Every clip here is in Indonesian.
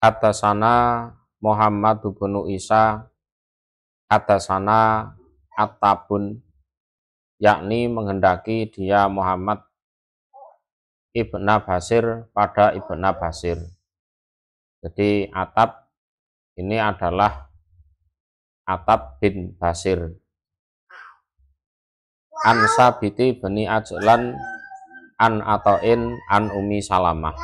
Hadasana Muhammad bin Isa, hadasana Attabun, yakni menghendaki dia Muhammad ibna Basir pada ibna Basir. Jadi Attab ini adalah Attab bin Basir. An Sabiti bani Ajlan an Atoin an Umi Salamah.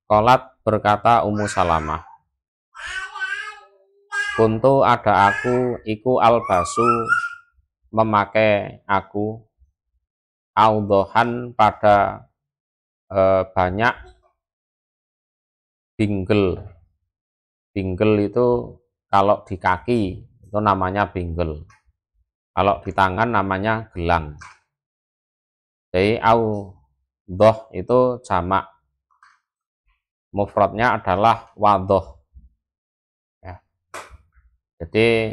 Qolat berkata Ummu Salamah, kuntu ada aku iku albasu memakai aku audohan pada banyak binggel. Binggel itu kalau di kaki itu namanya binggel, kalau di tangan namanya gelang. Jadi audoh itu jamak, mufradnya adalah wadoh ya. Jadi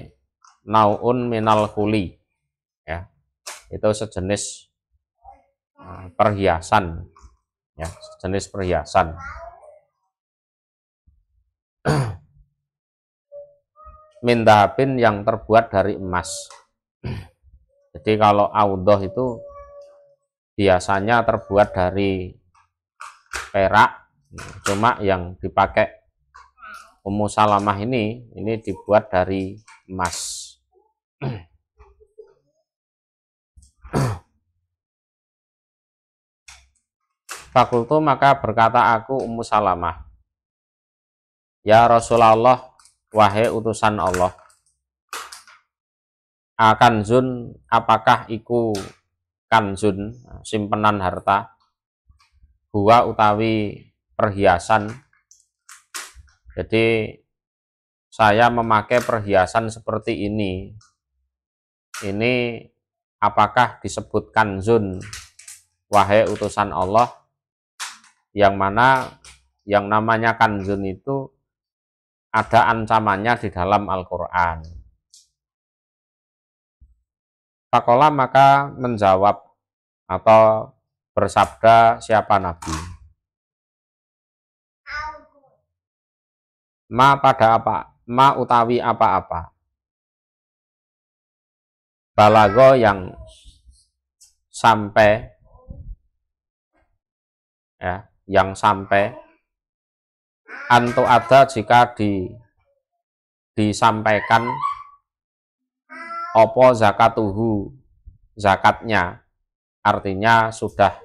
naun minal huli ya, itu sejenis perhiasan ya, sejenis perhiasan. Min dahabin yang terbuat dari emas. Jadi kalau audoh itu biasanya terbuat dari perak, cuma yang dipakai Ummu Salamah ini dibuat dari emas. Fakultu maka berkata aku Ummu Salamah, ya Rasulullah, wahai utusan Allah, akanzun apakah iku kanzun simpenan harta, huwa utawi perhiasan. Jadi saya memakai perhiasan seperti ini apakah disebut kanzun, wahai utusan Allah, yang mana yang namanya kanzun itu ada ancamannya di dalam Al-Quran. Faqala maka menjawab atau bersabda siapa Nabi, ma pada apa, ma utawi apa-apa, balago yang sampai ya, yang sampai, antu ada jika disampaikan, opo zakatuhu zakatnya, artinya sudah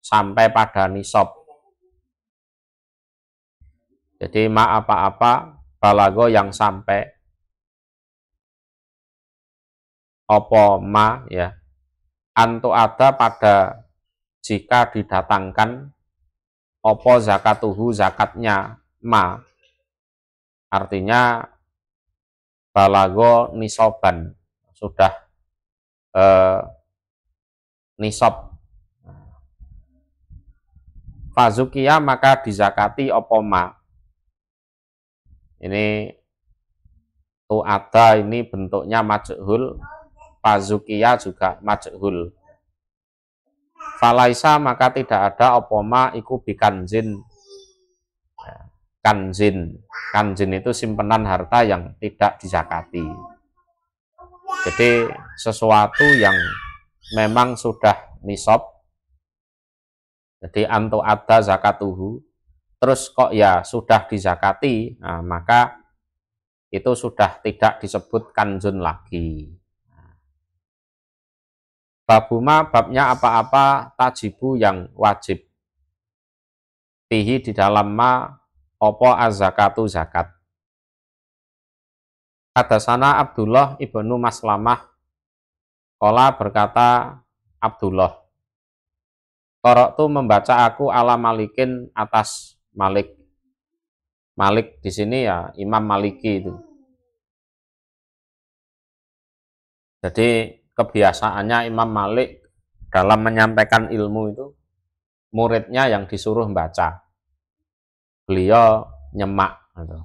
sampai pada nisab. Jadi ma apa-apa, balago yang sampai, opo ma ya, antu ada pada jika didatangkan, opo zakatuhu zakatnya ma, artinya balago nisoban, sudah nisab. Fazukia maka dizakati opo ma, ini tu ada ini bentuknya majhul, fazukia juga majhul. Falaisa maka tidak ada opoma iku bikanzin. Kanzin itu simpenan harta yang tidak dizakati. Jadi sesuatu yang memang sudah nisab, jadi antu ada zakatuhu, terus kok ya sudah dizakati, nah, maka itu sudah tidak disebut kanzun lagi. Babuma babnya apa-apa tajibu yang wajib, fihi di dalam ma opo az-zakatu zakat. Hadasana Abdullah ibnu Maslamah, qala berkata Abdullah, qara'tu membaca aku ala Malikin atas Malik. Malik di sini ya Imam Maliki itu. Jadi kebiasaannya Imam Malik dalam menyampaikan ilmu itu muridnya yang disuruh membaca, beliau nyemak gitu.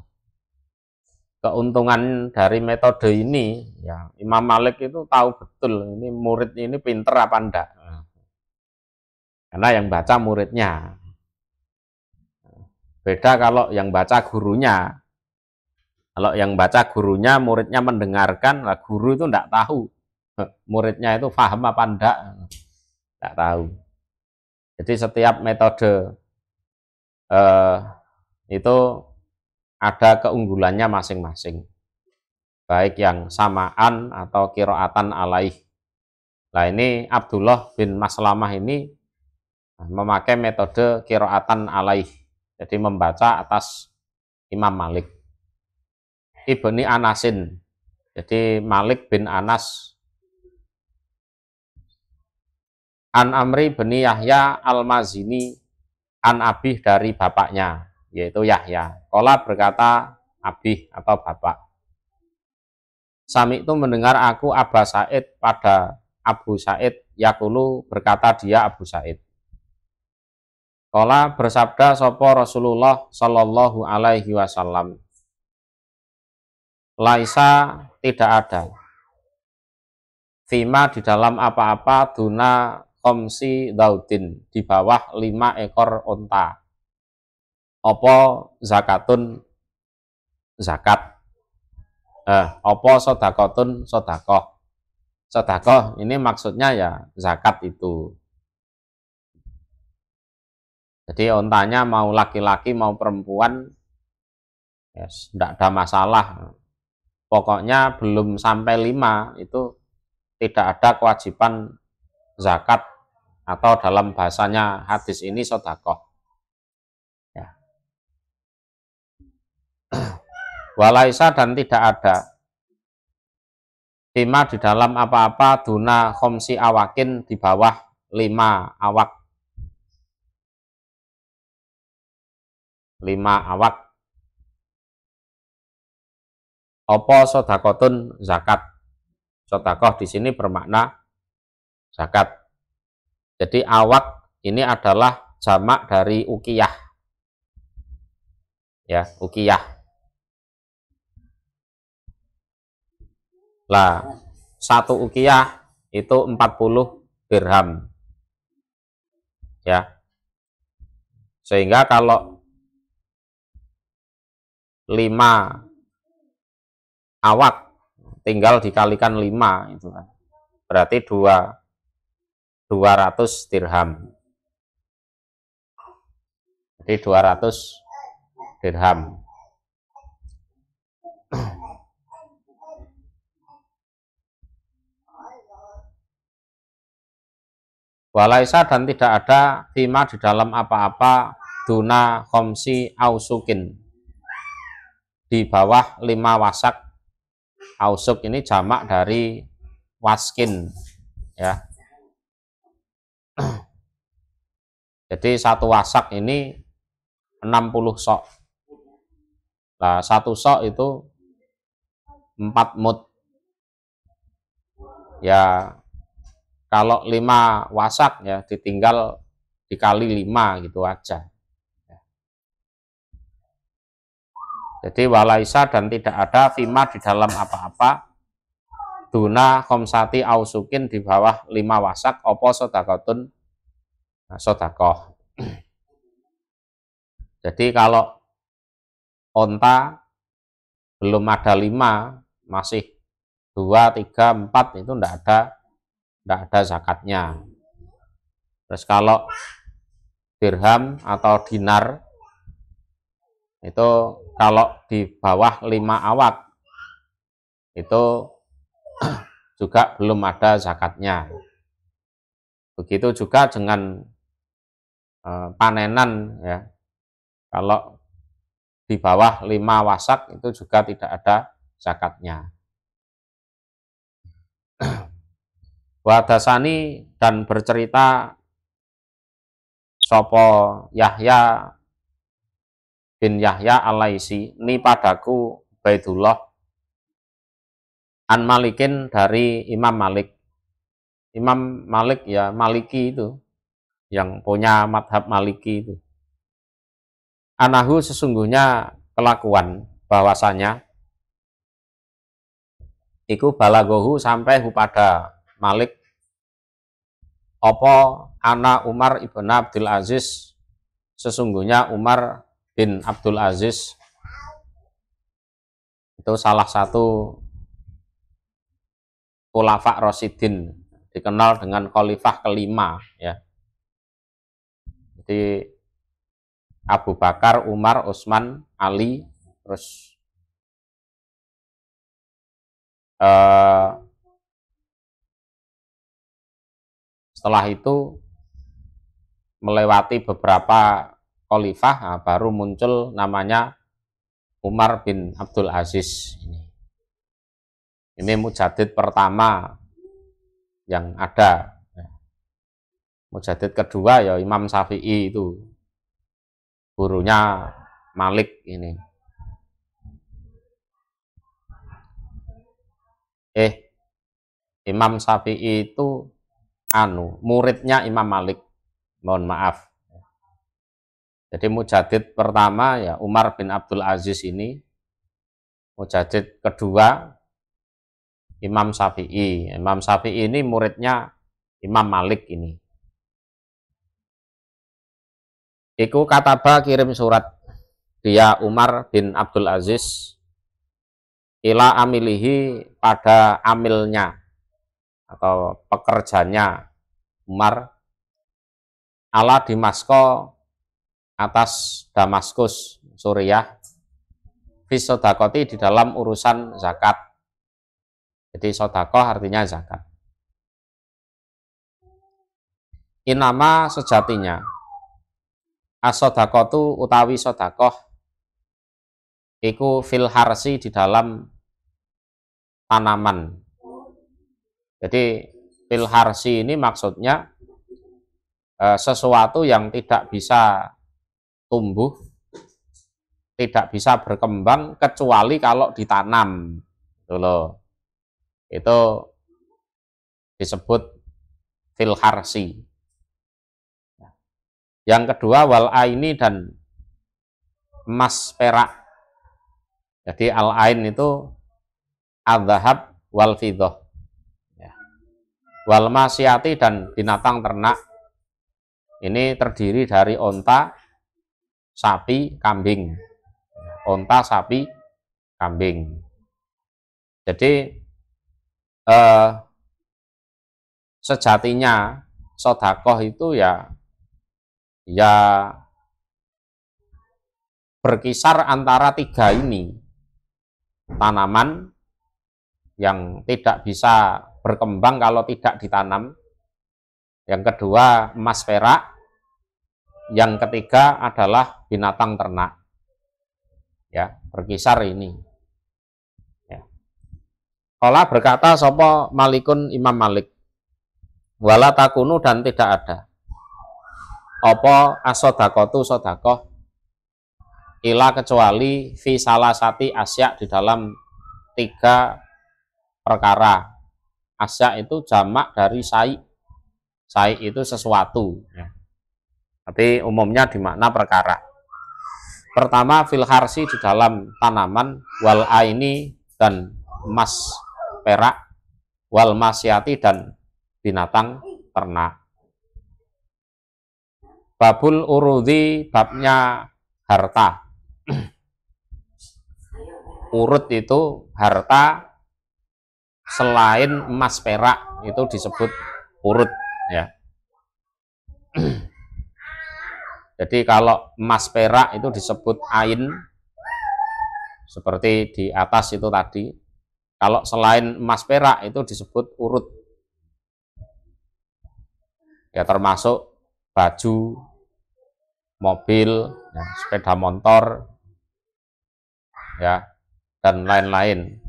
Keuntungan dari metode ini ya Imam Malik itu tahu betul ini murid ini pinter apa enggak, karena yang baca muridnya. Beda kalau yang baca gurunya. Kalau yang baca gurunya, muridnya mendengarkan, lah guru itu tidak tahu muridnya itu paham apa enggak, tidak tahu. Jadi setiap metode itu ada keunggulannya masing-masing, baik yang samaan atau kiroatan alaih. Nah ini Abdullah bin Maslamah ini memakai metode kiroatan alaih, jadi membaca atas Imam Malik. Ibni Anasin, jadi Malik bin Anas. An Amri bin Yahya Al-Mazini, an Abih dari bapaknya, yaitu Yahya. Qala berkata Abih atau bapak. Sami itu mendengar aku Aba Said pada Abu Said, yakulu berkata dia Abu Said. Qala bersabda sopo Rasulullah sallallahu alaihi wasallam. Laisa tidak ada fima di dalam apa-apa duna komsi daudin di bawah 5 ekor onta. Opo zakatun zakat. Opo sodakotun sodakoh. Sodakoh ini maksudnya ya zakat itu. Jadi ontanya mau laki-laki mau perempuan, yes, tidak ada masalah. Pokoknya belum sampai 5 itu tidak ada kewajiban zakat, atau dalam bahasanya hadis ini sodakoh. Ya. Walaisa dan tidak ada fima di dalam apa-apa duna khomsi awakin di bawah 5 awak. 5 awak. Opo sodakotun zakat. Sodakoh di sini bermakna zakat. Jadi awak ini adalah jamak dari ukiyah. Ya, ukiyah. Lah, 1 ukiyah itu 40 dirham. Ya. Sehingga kalau 5 awak tinggal dikalikan 5 itu kan. Berarti 200 dirham. Jadi 200 dirham. Walaisa dan tidak ada fima di dalam apa-apa duna khomsi ausukin di bawah 5 wasak. Ausuk ini jamak dari waskin, ya. Jadi 1 wasak ini 60 sok. Nah, 1 sok itu 4 mud. Ya, kalau 5 wasak ya ditinggal dikali 5 gitu aja. Jadi walaisa dan tidak ada fima di dalam apa-apa duna khomsati ausukin di bawah 5 wasak opo sodakotun sodakoh. Jadi kalau onta belum ada 5, masih 2, 3, 4 itu tidak ada zakatnya. Terus kalau dirham atau dinar itu kalau di bawah 5 awak itu juga belum ada zakatnya. Begitu juga dengan panenan, ya. Kalau di bawah 5 wasak itu juga tidak ada zakatnya. Wadasani dan bercerita sopo Yahya bin Yahya Al-Laisi ini padaku Baidullah an Malikin dari Imam Malik. Imam Malik ya Maliki itu, yang punya madhab Maliki itu. Anahu sesungguhnya kelakuan bahwasanya iku balagohu sampai pada Malik opo ana Umar ibn Abdul Aziz, sesungguhnya Umar bin Abdul Aziz itu salah satu Khulafa Rasyidin, dikenal dengan khalifah kelima ya. Jadi Abu Bakar, Umar, Utsman, Ali, terus setelah itu melewati beberapa khalifah, nah, baru muncul namanya Umar bin Abdul Aziz. Ini mujadid pertama yang ada. Mujadid kedua ya Imam Syafi'i, itu gurunya Malik ini. Imam Syafi'i itu muridnya Imam Malik. Mohon maaf. Jadi mujadid pertama ya Umar bin Abdul Aziz ini. Mujadid kedua Imam Syafi'i. Imam Syafi'i ini muridnya Imam Malik ini. Iku kataba kirim surat dia Umar bin Abdul Aziz ila amilihi pada amilnya atau pekerjanya Umar ala Dimasko atas Damaskus Suriah fi sodakoti di dalam urusan zakat. Jadi sodakoh artinya zakat. Inama sejatinya as-sodakotu utawi sodakoh iku fil harsi di dalam tanaman. Jadi fil harsi ini maksudnya sesuatu yang tidak bisa tumbuh, tidak bisa berkembang kecuali kalau ditanam. Itu disebut fil harsi. Yang kedua wal aini dan emas perak. Jadi al ain itu al-dhahab wal fiddah. Wal masyati dan binatang ternak. Ini terdiri dari onta, sapi, kambing. Onta, sapi, kambing. Jadi sejatinya sodakoh itu ya berkisar antara tiga ini. Tanaman yang tidak bisa berkembang kalau tidak ditanam. Yang kedua emas perak. Yang ketiga adalah binatang ternak. Ya, berkisar ini. Ya. Qala berkata sapa Malikun Imam Malik. Wala takunu dan tidak ada. Apa as-sodakotu sodakoh ila kecuali fi salasati asya di dalam tiga perkara. Asya itu jamak dari sai. Sai itu sesuatu ya. Tapi umumnya dimakna perkara. Pertama fil harsi di dalam tanaman, wal aini dan emas perak, wal masyati dan binatang ternak. Babul urudi babnya harta. Urut itu harta selain emas perak, itu disebut urut ya. Jadi kalau emas perak itu disebut ain, seperti di atas itu tadi. Kalau selain emas perak itu disebut urut. Ya termasuk baju, mobil, ya, sepeda motor, ya, dan lain-lain.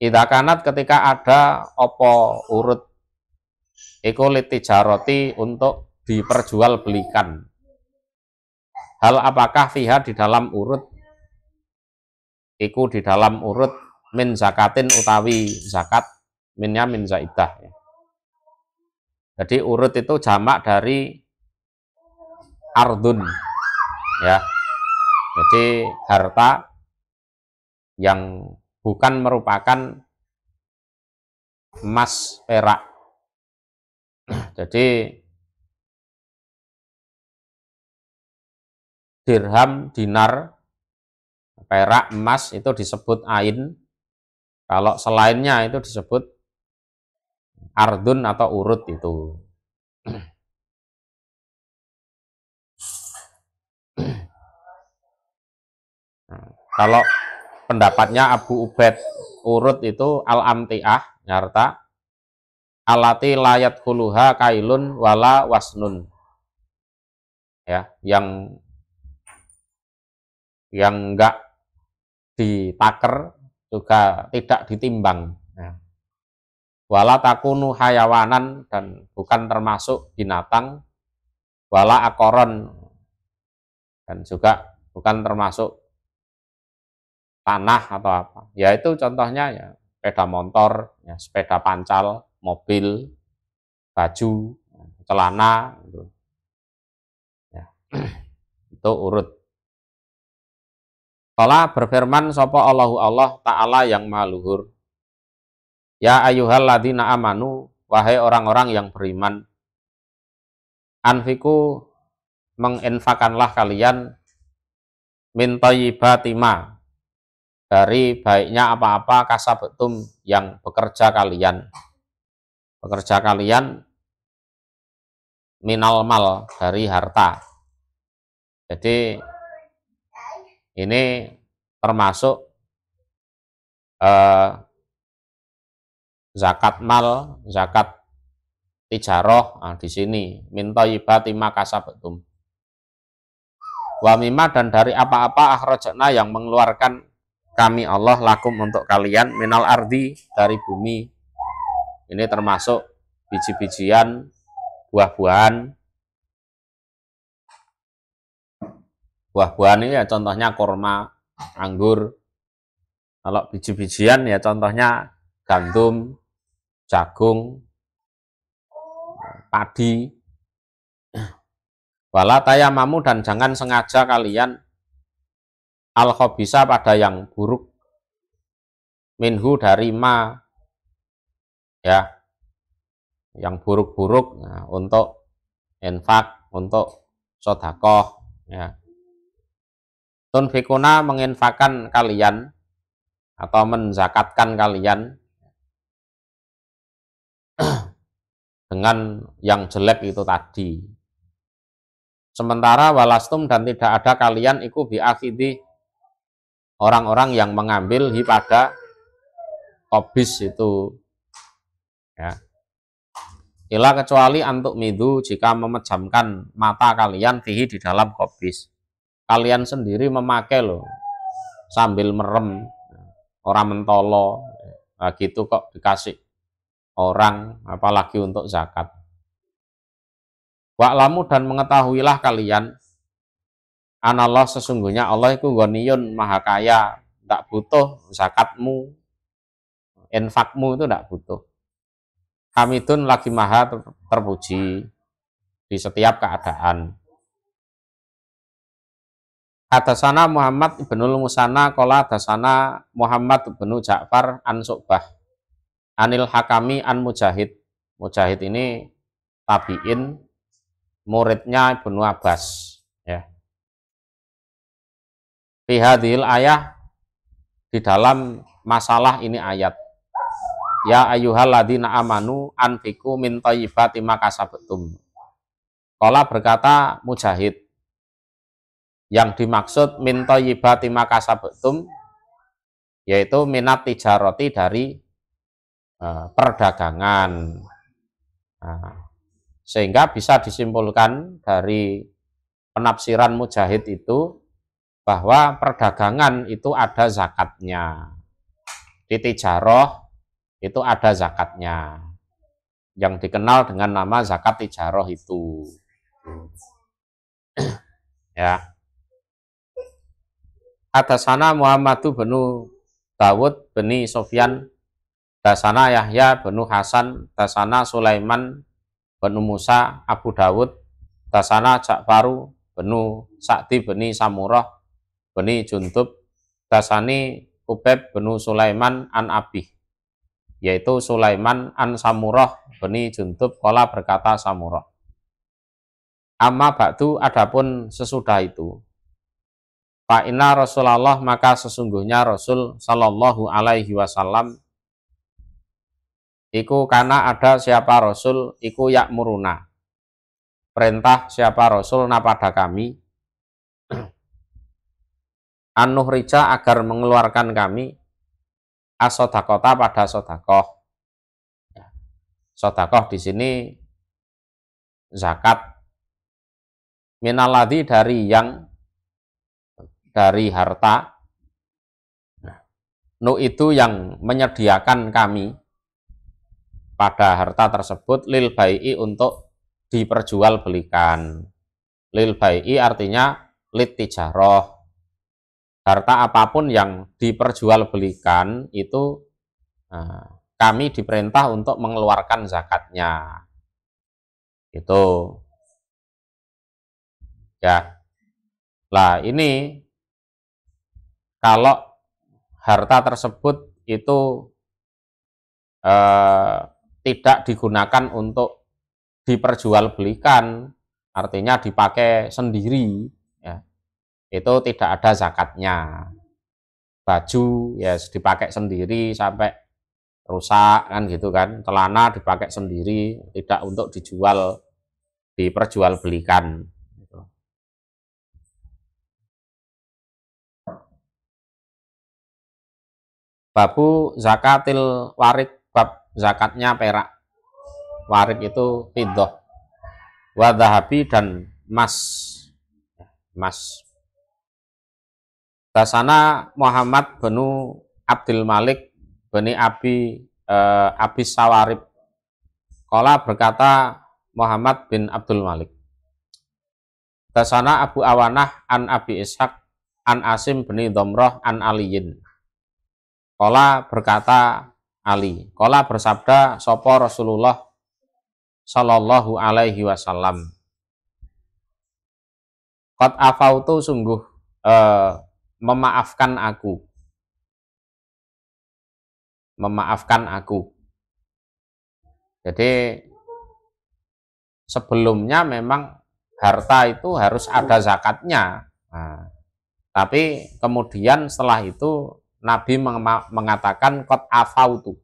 Idza kanat ketika ada opo urut iku litijaroti untuk diperjualbelikan. Hal apakah fiha di dalam urut iku di dalam urut min zakatin utawi zakat, minnya min zaidah ya. Jadi urut itu jamak dari ardun ya. Jadi harta yang bukan merupakan emas perak. Jadi dirham, dinar, perak, emas itu disebut ain. Kalau selainnya itu disebut ardun atau urut itu. Kalau pendapatnya Abu Ubaid, urut itu al-amtiah, harta, alati layat huluha kailun wala wasnun. Ya, yang enggak ditaker juga tidak ditimbang. Ya. Wala takunu hayawanan, dan bukan termasuk binatang, wala akoron, dan juga bukan termasuk tanah atau apa. Ya itu contohnya ya sepeda motor, ya, sepeda pancal, mobil, baju, celana, gitu. Ya. Itu urut. Qala berfirman sapa Allahu Allah Ta'ala yang maha luhur. Ya ayyuhalladzina amanu, wahai orang-orang yang beriman, anfiku, menginfakanlah kalian, min thayyibati ma, dari baiknya apa-apa, kasabtum, yang bekerja kalian. Bekerja kalian, minal mal, dari harta. Jadi ini termasuk zakat mal, zakat tijaroh. Nah, di sini min thayyibati ma kasabtum. Wa mimma, dan dari apa-apa, akhrajna, yang mengeluarkan kami Allah, lakum, untuk kalian, minal ardi, dari bumi. Ini termasuk biji-bijian, buah-buahan. Buah-buahan ini ya contohnya korma, anggur. Kalau biji-bijian ya contohnya gandum, jagung, padi. Wala tayamamu, dan jangan sengaja kalian, al-khabisa, pada yang buruk, minhu, dari ma, ya, yang buruk-buruk, nah, untuk infak, untuk sodakoh, ya. Tunfikuna, menginfakkan kalian atau menzakatkan kalian dengan yang jelek itu tadi. Sementara walastum, dan tidak ada kalian iku biakhidhi, orang-orang yang mengambil pada kobis itu, ya. Ila, kecuali antuk midu, jika memejamkan mata kalian, fihi, di dalam kobis. Kalian sendiri memakai loh, sambil merem, orang mentolo, nah, gitu kok dikasih orang, apalagi untuk zakat. Wa'lamu, dan mengetahuilah kalian, anallah, sesungguhnya Allah itu ghaniyun, maha kaya, tidak butuh zakatmu, infakmu itu tidak butuh. Hamidun, lagi maha terpuji di setiap keadaan. Hadasana Muhammad ibnul Musanna qala hadasana Muhammad ibnu Ja'far an Su'bah anil Hakami an Mujahid. Mujahid ini tabi'in, muridnya Ibnu Abbas, ya. Fi hadhil ayah, di dalam masalah ini ayat. Ya ayyuhalladzina amanu anfiqu min thayyibati ma kasabtum. Qala, berkata Mujahid, yang dimaksud min thayyibati ma kasabtum yaitu minat tijaroti, dari perdagangan. Nah, sehingga bisa disimpulkan dari penafsiran Mujahid itu bahwa perdagangan itu ada zakatnya. Di tijaroh itu ada zakatnya, yang dikenal dengan nama zakat tijaroh itu. Ya. Hadasana Muhammadu benu Dawud beni Sofyan, dasana Yahya benu Hasan, dasana Sulaiman benu Musa Abu Dawud, dasana Ja'faru benu Sa'di beni Samurah beni Jundub, dasani Ubeb benu Sulaiman an Abih, yaitu Sulaiman an Samurah beni Jundub. Qala, berkata Samurah, amma ba'du, adapun sesudah itu, Fa inna Rasulullah, maka sesungguhnya Rasul sallallahu alaihi wasallam iku kana ada siapa Rasul iku yakmuruna, perintah siapa Rasul na pada kami, an-nuhrija agar mengeluarkan kami, as-sodakota pada sodakoh. Sodakoh di sini zakat, minaladhi dari harta, nu itu yang menyediakan kami pada harta tersebut, lil bai'i untuk diperjualbelikan. Lil bai'i artinya lit tijaroh, harta apapun yang diperjualbelikan itu kami diperintah untuk mengeluarkan zakatnya. Itu ya. Lah ini kalau harta tersebut itu tidak digunakan untuk diperjualbelikan, artinya dipakai sendiri, ya, itu tidak ada zakatnya. Baju ya dipakai sendiri sampai rusak kan gitu kan, celana dipakai sendiri, tidak untuk dijual, diperjualbelikan. Babu zakatil warik, bab zakatnya perak. Warik itu fiddah, wadhahabi dan emas. Dasana Muhammad bin Abdul Malik bin Abi Sawarib. Qala berkata Muhammad bin Abdul Malik. Dasana Abu Awanah an Abi Ishaq an Asim bin Dhamrah an Aliyin. Qala berkata Ali. Qala bersabda sapa Rasulullah sallallahu alaihi wasallam. Qad afautu, sungguh memaafkan aku. Memaafkan aku. Jadi sebelumnya memang harta itu harus ada zakatnya. Nah, tapi kemudian setelah itu Nabi mengatakan qad afautu,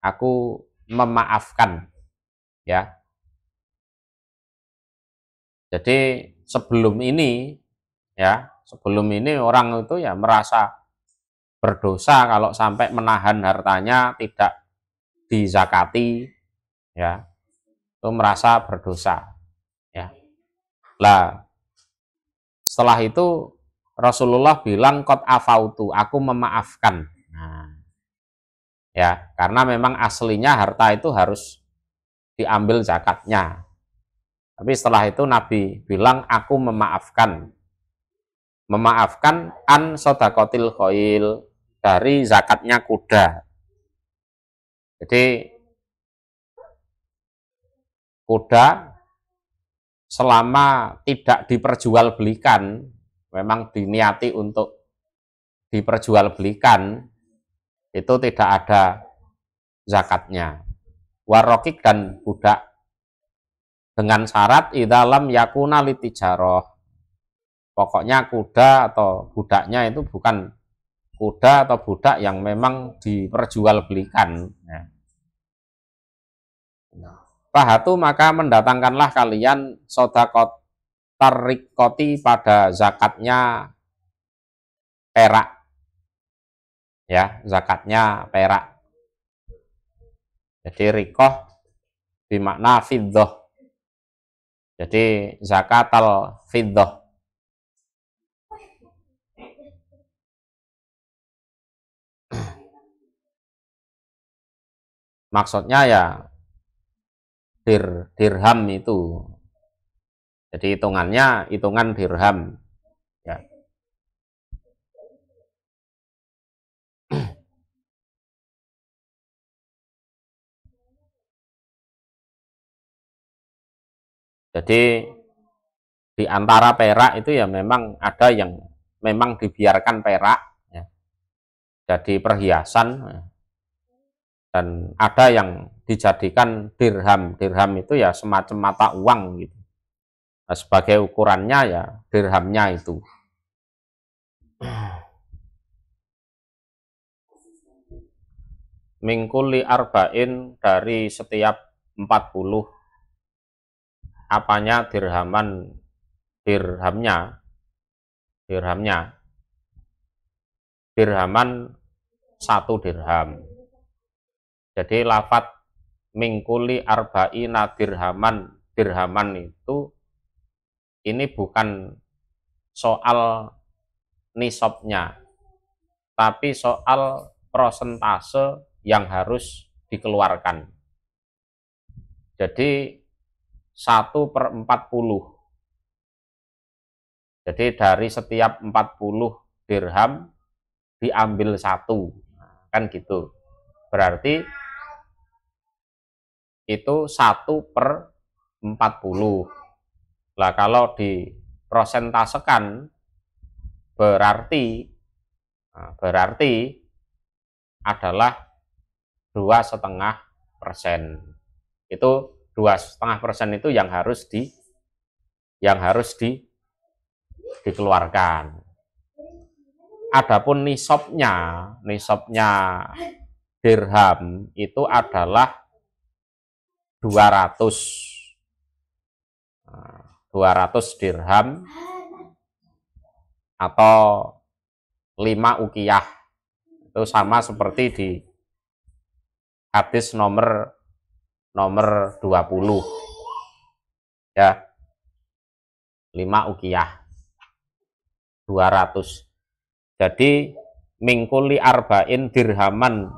aku memaafkan, ya. Jadi sebelum ini, ya, sebelum ini orang itu ya merasa berdosa kalau sampai menahan hartanya tidak dizakati, ya, itu merasa berdosa, ya. Lah setelah itu Rasulullah bilang qad afautu, aku memaafkan. Nah, ya, karena memang aslinya harta itu harus diambil zakatnya. Tapi setelah itu Nabi bilang aku memaafkan. Memaafkan an sodakotil khoil, dari zakatnya kuda. Jadi kuda selama tidak diperjualbelikan, memang diniati untuk diperjualbelikan, itu tidak ada zakatnya. Warokik dan budak, dengan syarat idalam yakuna litijaroh, pokoknya kuda atau budaknya itu bukan kuda atau budak yang memang diperjualbelikan. Fahatu, maka mendatangkanlah kalian sodakot tarikoti, pada zakatnya perak, ya, zakatnya perak. Jadi rikoh bermakna fiddah, jadi zakat al fiddah. Maksudnya ya dirham itu, jadi hitungannya hitungan dirham, ya. Jadi di antara perak itu ya memang ada yang memang dibiarkan perak, ya, jadi perhiasan, ya. Dan ada yang dijadikan dirham. Dirham itu ya semacam mata uang gitu. Nah, sebagai ukurannya ya dirhamnya itu. Mingkuli arba'in, dari setiap 40, apanya dirhamnya dirhaman 1 dirham. Jadi lafat mingkuli arba'ina dirhaman itu ini bukan soal nisabnya, tapi soal prosentase yang harus dikeluarkan. Jadi 1/40. Jadi dari setiap 40 dirham diambil 1, kan gitu. Berarti itu 1/40. Lah kalau diprosentasekan berarti adalah 2,5%. Itu 2,5% itu yang harus dikeluarkan. Adapun nisabnya dirham itu adalah 200 dirham atau 5 ukiyah. Itu sama seperti di hadis nomor 20 ya, 5 ukiyah 200. Jadi mingkuli arba'in dirhaman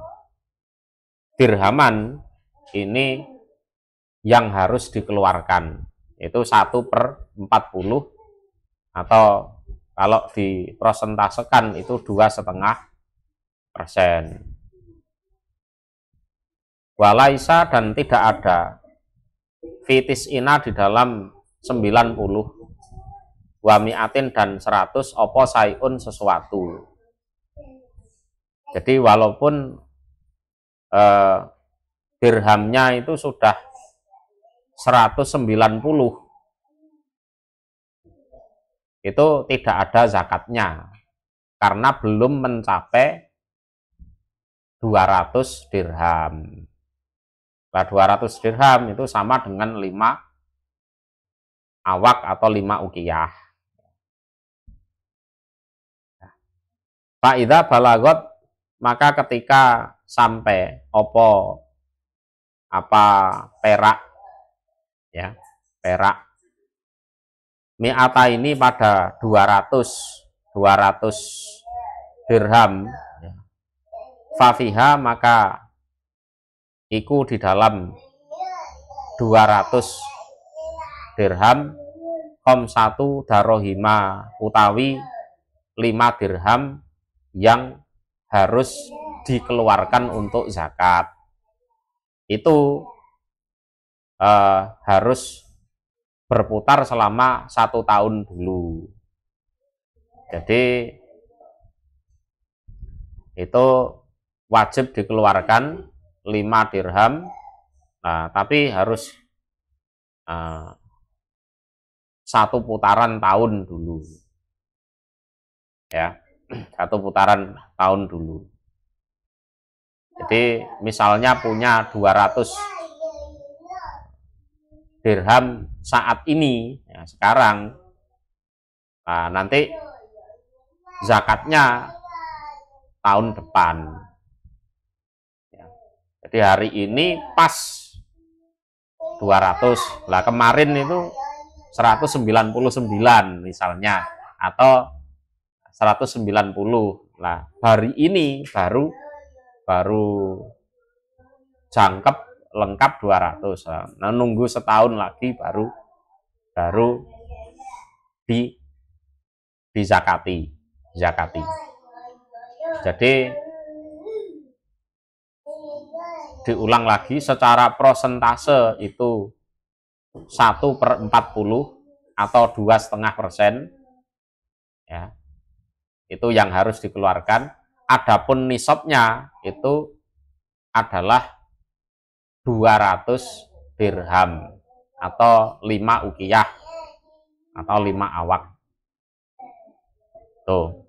ini yang harus dikeluarkan itu 1/40, atau kalau diprosentasekan itu 2,5%. Walaisa, dan tidak ada fitis ina di dalam 90, wamiatin dan 100, opo sayun sesuatu. Jadi walaupun dirhamnya itu sudah 190, itu tidak ada zakatnya karena belum mencapai 200 dirham. Nah, 200 dirham itu sama dengan 5 awak atau 5 ukiyah. Fa'idha balagot, maka ketika sampai perak ya, perak mi'ata ini pada 200 dirham ya. Fafiha, maka iku di dalam 200 dirham satu darohima, utawi 5 dirham yang harus dikeluarkan untuk zakat. Itu harus berputar selama 1 tahun dulu. Jadi itu wajib dikeluarkan 5 dirham. Nah, tapi harus 1 putaran tahun dulu. Ya, 1 putaran tahun dulu. Jadi misalnya punya 200 dirham saat ini, ya, sekarang, nah, nanti zakatnya tahun depan. Ya. Jadi hari ini pas 200, lah kemarin itu 199 misalnya, atau 190. Lah hari ini baru jangkep lengkap 200. Nah, nunggu setahun lagi baru dizakati. Jadi diulang lagi, secara prosentase itu 1/40 atau 2,5%, ya, itu yang harus dikeluarkan. Adapun nisabnya itu adalah 200 dirham atau 5 ukiyah atau 5 awak. Tuh.